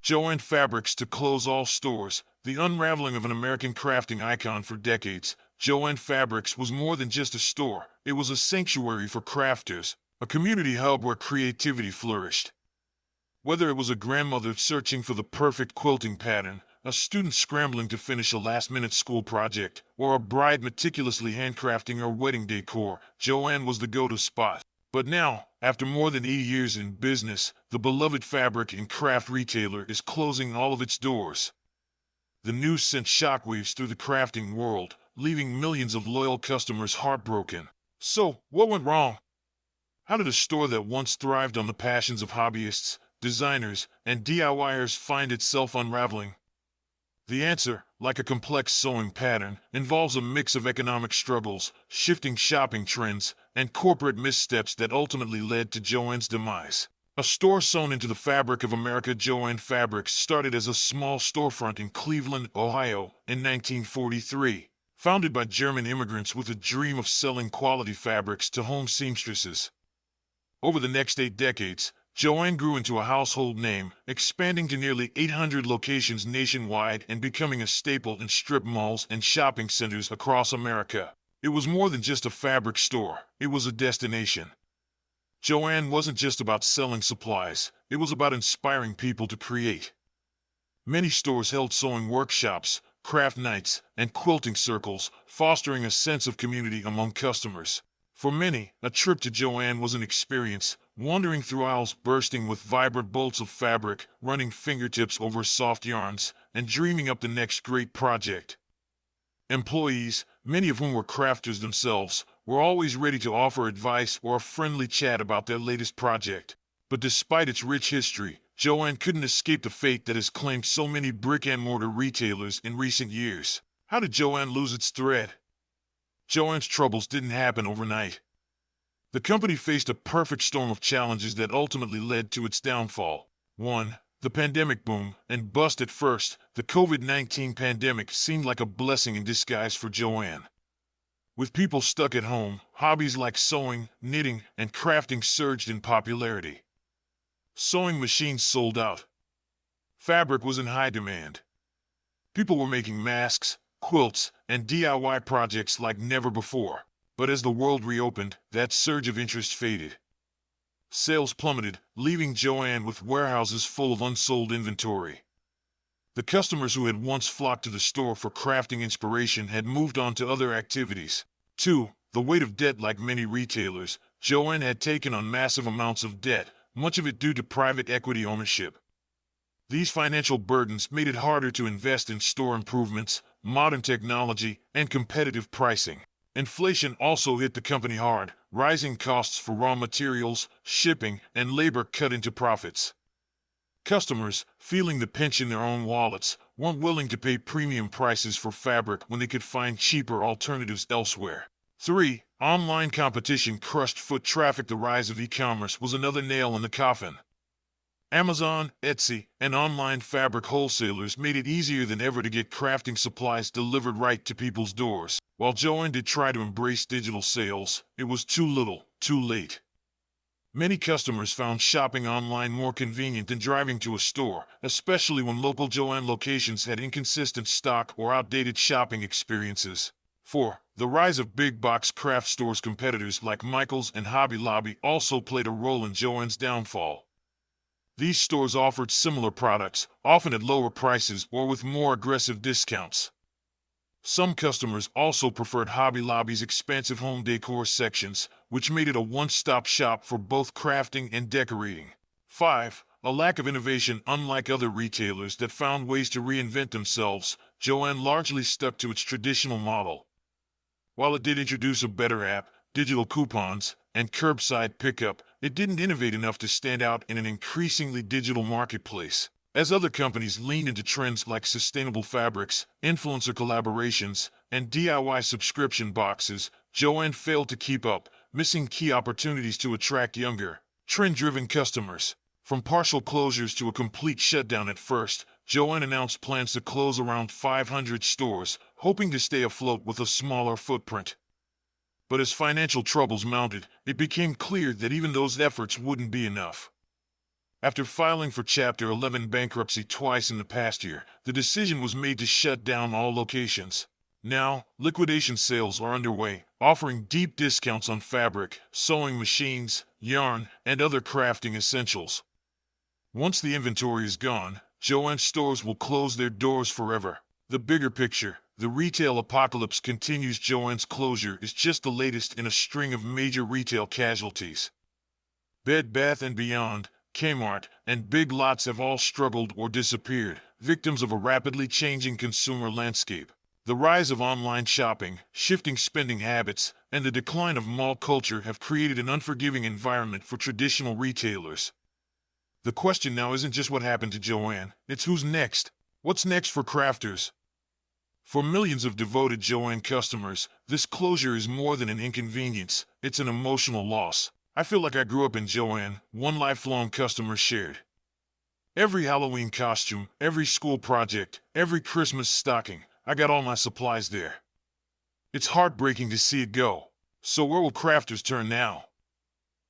Joann Fabrics to close all stores, the unraveling of an American crafting icon for decades. Joann Fabrics was more than just a store. It was a sanctuary for crafters, a community hub where creativity flourished. Whether it was a grandmother searching for the perfect quilting pattern, a student scrambling to finish a last-minute school project, or a bride meticulously handcrafting her wedding decor, Joann was the go-to spot. But now, after more than 80 years in business, the beloved fabric and craft retailer is closing all of its doors. The news sent shockwaves through the crafting world, leaving millions of loyal customers heartbroken. So, what went wrong? How did a store that once thrived on the passions of hobbyists, designers, and DIYers find itself unraveling? The answer, like a complex sewing pattern, involves a mix of economic struggles, shifting shopping trends, and corporate missteps that ultimately led to Joann's demise. A store sewn into the fabric of America, Joann Fabrics started as a small storefront in Cleveland, Ohio, in 1943. Founded by German immigrants with a dream of selling quality fabrics to home seamstresses. Over the next 8 decades, Joann grew into a household name, expanding to nearly 800 locations nationwide and becoming a staple in strip malls and shopping centers across America. It was more than just a fabric store, it was a destination. Joann wasn't just about selling supplies, it was about inspiring people to create. Many stores held sewing workshops, craft nights, and quilting circles, fostering a sense of community among customers. For many, a trip to Joann was an experience, wandering through aisles bursting with vibrant bolts of fabric, running fingertips over soft yarns, and dreaming up the next great project. Employees, many of whom were crafters themselves, were always ready to offer advice or a friendly chat about their latest project. But despite its rich history, Joann couldn't escape the fate that has claimed so many brick-and-mortar retailers in recent years. How did Joann lose its thread? Joann's troubles didn't happen overnight. The company faced a perfect storm of challenges that ultimately led to its downfall. 1. The pandemic boom and bust. At first, the COVID-19 pandemic seemed like a blessing in disguise for Joann. With people stuck at home, hobbies like sewing, knitting, and crafting surged in popularity. Sewing machines sold out. Fabric was in high demand. People were making masks, quilts, and DIY projects like never before. But as the world reopened, that surge of interest faded. Sales plummeted, leaving Joann with warehouses full of unsold inventory. The customers who had once flocked to the store for crafting inspiration had moved on to other activities. 2. The weight of debt. Like many retailers, Joann had taken on massive amounts of debt, much of it due to private equity ownership. These financial burdens made it harder to invest in store improvements, modern technology, and competitive pricing. Inflation also hit the company hard. Rising costs for raw materials, shipping, and labor cut into profits. Customers, feeling the pinch in their own wallets, weren't willing to pay premium prices for fabric when they could find cheaper alternatives elsewhere. 3. Online competition crushed foot traffic. The rise of e-commerce was another nail in the coffin. Amazon, Etsy, and online fabric wholesalers made it easier than ever to get crafting supplies delivered right to people's doors. While Joann did try to embrace digital sales, it was too little, too late. Many customers found shopping online more convenient than driving to a store, especially when local Joann locations had inconsistent stock or outdated shopping experiences. 4. The rise of big-box craft stores. Competitors like Michaels and Hobby Lobby also played a role in Joann's downfall. These stores offered similar products, often at lower prices or with more aggressive discounts. Some customers also preferred Hobby Lobby's expansive home decor sections, which made it a one-stop shop for both crafting and decorating. 5. A lack of innovation. Unlike other retailers that found ways to reinvent themselves, Joann largely stuck to its traditional model. While it did introduce a better app, digital coupons, and curbside pickup, it didn't innovate enough to stand out in an increasingly digital marketplace. As other companies leaned into trends like sustainable fabrics, influencer collaborations, and DIY subscription boxes, Joann failed to keep up, missing key opportunities to attract younger, trend-driven customers. From partial closures to a complete shutdown at first, Joann announced plans to close around 500 stores, hoping to stay afloat with a smaller footprint. But as financial troubles mounted, it became clear that even those efforts wouldn't be enough. After filing for Chapter 11 bankruptcy twice in the past year, the decision was made to shut down all locations. Now, liquidation sales are underway, offering deep discounts on fabric, sewing machines, yarn, and other crafting essentials. Once the inventory is gone, Joann stores will close their doors forever. The bigger picture, the retail apocalypse continues. Joann's closure is just the latest in a string of major retail casualties. Bed Bath & Beyond, Kmart, and Big Lots have all struggled or disappeared, victims of a rapidly changing consumer landscape. The rise of online shopping, shifting spending habits, and the decline of mall culture have created an unforgiving environment for traditional retailers. The question now isn't just what happened to Joann, it's who's next. What's next for crafters? For millions of devoted Joann customers, this closure is more than an inconvenience, it's an emotional loss. I feel like I grew up in Joann, one lifelong customer shared. Every Halloween costume, every school project, every Christmas stocking, I got all my supplies there. It's heartbreaking to see it go. So where will crafters turn now?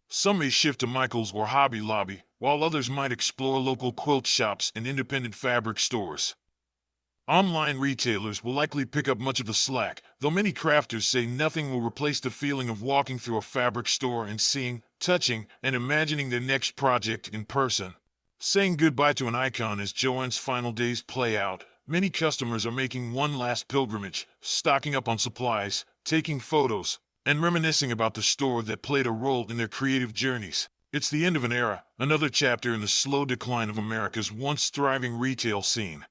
Some may shift to Michael's or Hobby Lobby, while others might explore local quilt shops and independent fabric stores. Online retailers will likely pick up much of the slack, though many crafters say nothing will replace the feeling of walking through a fabric store and seeing, touching, and imagining their next project in person. Saying goodbye to an icon as Joann's final days play out, many customers are making one last pilgrimage, stocking up on supplies, taking photos, and reminiscing about the store that played a role in their creative journeys. It's the end of an era, another chapter in the slow decline of America's once thriving retail scene.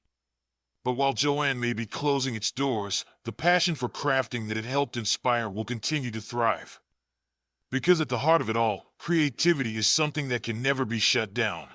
But while Joann may be closing its doors, the passion for crafting that it helped inspire will continue to thrive. Because at the heart of it all, creativity is something that can never be shut down.